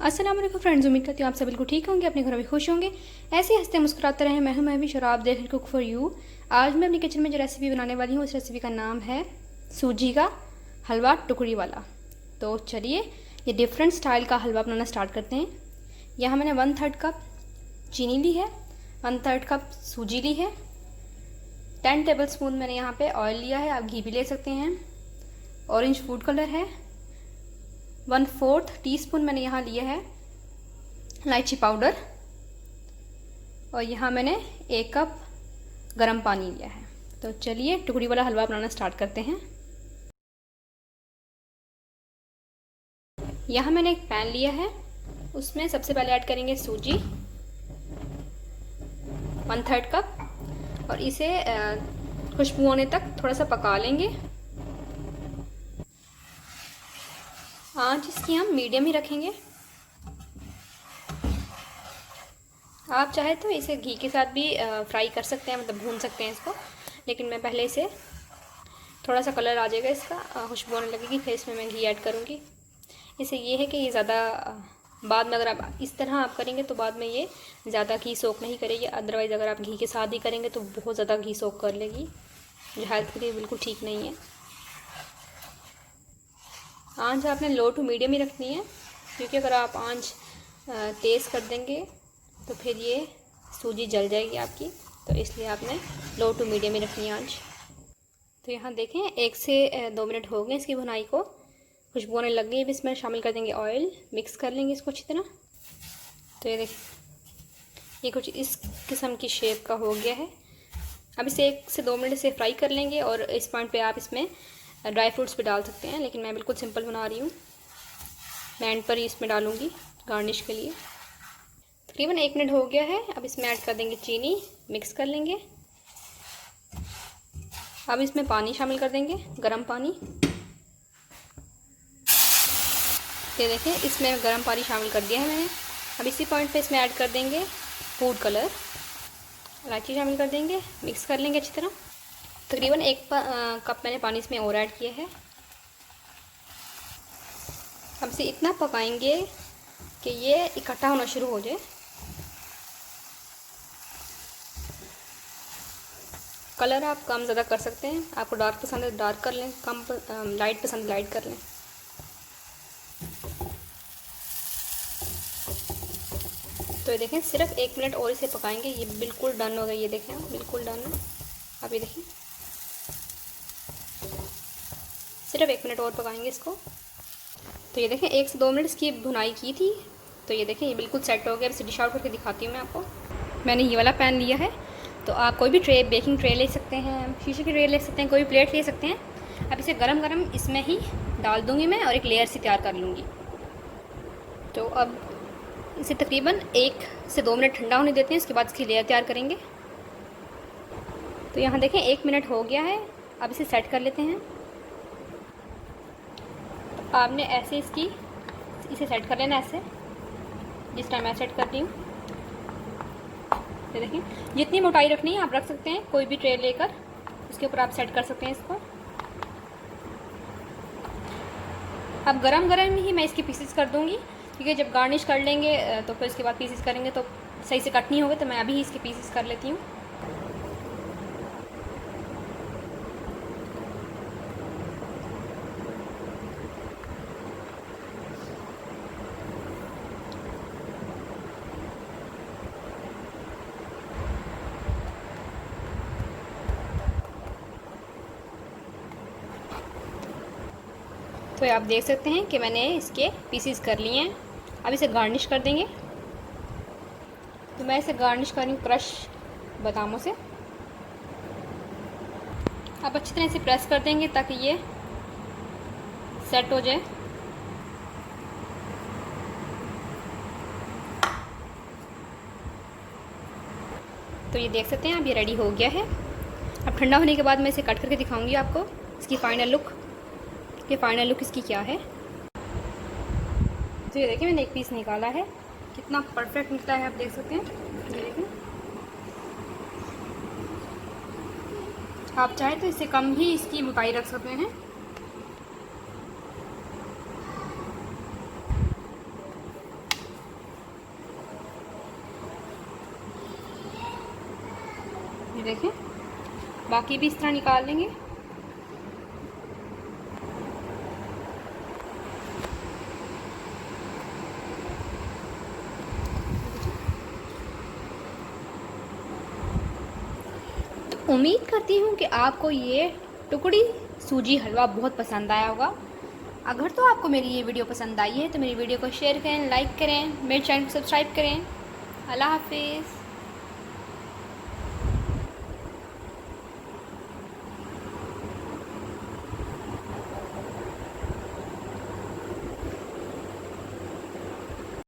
अस्सलाम वालेकुम फ्रेंड्स, उम्मीद करती हूँ आप सब बिल्कुल ठीक होंगे, अपने घरों में खुश होंगे, ऐसे हंसते मुस्कुराते रहें। मैं भी शराब देख कुक फॉर यू। आज मैं अपनी किचन में जो रेसिपी बनाने वाली हूँ, उस रेसिपी का नाम है सूजी का हलवा टुकड़ी वाला। तो चलिए ये डिफरेंट स्टाइल का हलवा बनाना स्टार्ट करते हैं। यहाँ मैंने 1/3 कप चीनी ली है, 1/3 कप सूजी ली है, 10 टेबल स्पून मैंने यहाँ पे ऑयल लिया है, आप घी भी ले सकते हैं। ऑरेंज फूड कलर है, 1/4 टीस्पून मैंने यहाँ लिया है इलायची पाउडर, और यहाँ मैंने 1 कप गर्म पानी लिया है। तो चलिए टुकड़ी वाला हलवा बनाना स्टार्ट करते हैं। यहाँ मैंने एक पैन लिया है, उसमें सबसे पहले ऐड करेंगे सूजी 1/3 कप, और इसे खुशबू होने तक थोड़ा सा पका लेंगे। आंच इसकी हम मीडियम ही रखेंगे। आप चाहे तो इसे घी के साथ भी फ्राई कर सकते हैं, मतलब भून सकते हैं इसको, लेकिन मैं पहले इसे थोड़ा सा कलर आ जाएगा इसका, खुशबू आने लगेगी, फिर इसमें मैं घी ऐड करूँगी। इससे ये है कि ये ज़्यादा बाद में अगर आप इस तरह आप करेंगे तो बाद में ये ज़्यादा घी सोख नहीं करेगी। अदरवाइज़ अगर आप घी के साथ ही करेंगे तो बहुत ज़्यादा घी सोख कर लेगी, जो हेल्थ के लिए बिल्कुल ठीक नहीं है। आंच आपने लो टू मीडियम ही रखनी है, क्योंकि अगर आप आंच तेज़ कर देंगे तो फिर ये सूजी जल जाएगी आपकी, तो इसलिए आपने लो टू मीडियम ही रखनी है आंच। तो यहाँ देखें 1 से 2 मिनट हो गए इसकी भुनाई को, खुशबू आने लग गई। अब इसमें शामिल कर देंगे ऑयल, मिक्स कर लेंगे इसको अच्छी तरह। तो ये देखिए ये कुछ इस किस्म की शेप का हो गया है। अब इसे 1 से 2 मिनट से फ्राई कर लेंगे, और इस पॉइंट पे आप इसमें ड्राई फ्रूट्स भी डाल सकते हैं, लेकिन मैं बिल्कुल सिंपल बना रही हूँ। मैं एंड पर ही इसमें डालूँगी गार्निश के लिए। तकरीबन 1 मिनट हो गया है। अब इसमें ऐड कर देंगे चीनी, मिक्स कर लेंगे। अब इसमें पानी शामिल कर देंगे, गर्म पानी। ये देखें इसमें गर्म पानी शामिल कर दिया है मैंने। अब इसी पॉइंट पे इसमें ऐड कर देंगे फूड कलर, इलायची शामिल कर देंगे, मिक्स कर लेंगे अच्छी तरह। तकरीबन 1 कप मैंने पानी इसमें और ऐड किया है। अब इसे इतना पकाएंगे कि ये इकट्ठा होना शुरू हो जाए। कलर आप कम ज़्यादा कर सकते हैं, आपको डार्क पसंद है डार्क कर लें, कम लाइट पसंद लाइट कर लें। तो ये देखें सिर्फ 1 मिनट और इसे पकाएंगे, ये बिल्कुल डन हो गया। ये देखें बिल्कुल डन है। अब ये देखें सिर्फ 1 मिनट और पकाएंगे इसको। तो ये देखें 1 से 2 मिनट इसकी भुनाई की थी। तो ये देखें ये बिल्कुल सेट हो गया। अब इसे डिश आउट करके दिखाती हूँ मैं आपको। मैंने ये वाला पैन लिया है, तो आप कोई भी ट्रे, बेकिंग ट्रे ले सकते हैं, शीशे की ट्रे ले सकते हैं, कोई भी प्लेट ले सकते हैं। अब इसे गरम गरम इसमें ही डाल दूँगी मैं, और एक लेयर सी तैयार कर लूँगी। तो अब इसे तकरीबन 1 से 2 मिनट ठंडा होने देते हैं, उसके बाद इसकी लेयर तैयार करेंगे। तो यहाँ देखें 1 मिनट हो गया है। अब इसे सेट कर लेते हैं। तो आपने ऐसे इसे सेट कर लेना, ऐसे जिस टाइम मैं सेट करती हूँ। ये देखिए जितनी मोटाई रखनी है आप रख सकते हैं, कोई भी ट्रे लेकर उसके ऊपर आप सेट कर सकते हैं इसको। अब गरम गरम ही मैं इसके पीसेस कर दूंगी, क्योंकि जब गार्निश कर लेंगे तो फिर इसके बाद पीसेस करेंगे तो सही से कट नहीं होगा। तो मैं अभी ही इसके पीसेस कर लेती हूँ। तो आप देख सकते हैं कि मैंने इसके पीसेस कर लिए हैं। अब इसे गार्निश कर देंगे। तो मैं इसे गार्निश कर रही हूँ क्रश बादामों से। अब अच्छी तरह से प्रेस कर देंगे ताकि ये सेट हो जाए। तो ये देख सकते हैं अब ये रेडी हो गया है। अब ठंडा होने के बाद मैं इसे कट करके दिखाऊंगी आपको इसकी फ़ाइनल लुक, कि फ़ाइनल लुक इसकी क्या है। तो ये देखिए मैंने एक पीस निकाला है, कितना परफेक्ट निकला है, आप देख सकते हैं। ये देखिए आप चाहे तो इससे कम भी इसकी मोटाई रख सकते हैं। ये देखें, बाकी भी इस तरह निकाल लेंगे। तो उम्मीद करती हूँ कि आपको ये टुकड़ी सूजी हलवा बहुत पसंद आया होगा। अगर तो आपको मेरी ये वीडियो पसंद आई है तो मेरी वीडियो को शेयर करें, लाइक करें, मेरे चैनल को सब्सक्राइब करें। अल्लाह हाफिज़।